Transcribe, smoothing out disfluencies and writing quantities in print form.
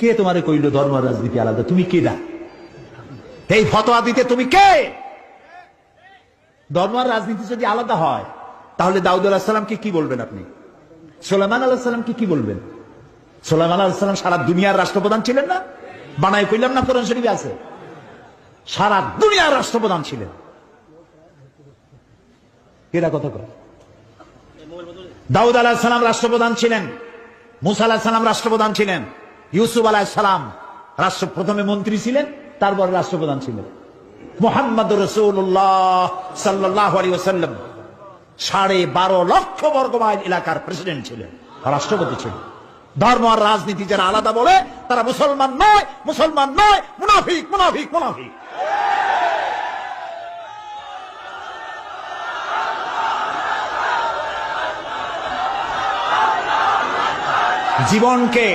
কে তোমারে কইল ধর্ম আর রাজনীতি আলাদা? তুমি কে দা এই ফতোয়া দিতে? তুমি কে? ধর্ম আর রাজনীতি যদি আলাদা হয় তাহলে দাউদ আলাইহিস সালামকে কি বলবেন আপনি? সুলাইমান আলাইহিস সালামকে কি বলবেন? সুলাইমান আলাইহিস সালাম সারা দুনিয়ার রাষ্ট্রপ্রধান ছিলেন না? বানাই কইলাম না, কোরআন শরীফে আছে। সারা দুনিয়ার রাষ্ট্রপ্রধান ছিলেন। কেডা কথা কয়? দাউদ আলাইহিস সালাম রাষ্ট্রপ্রধান ছিলেন, মুসা আলাইহিস সালাম রাষ্ট্রপ্রধান ছিলেন, ইউসুফ আলাইহিস সালাম প্রথমে মন্ত্রী ছিলেন, তারপর রাষ্ট্রপ্রধান ছিলেন। মুহাম্মদুর রাসূলুল্লাহ সাল্লাল্লাহু আলাইহি ওয়াসাল্লাম 12.5 লক্ষ বর্গ মাইল এলাকার প্রেসিডেন্ট ছিলেন, রাষ্ট্রপতি ছিলেন। ধর্ম আর রাজনীতি যারা আলাদা বলে তারা মুসলমান নয়, মুসলমান নয়, মুনাফিক, মুনাফিক, মুনাফিক। জীবনকে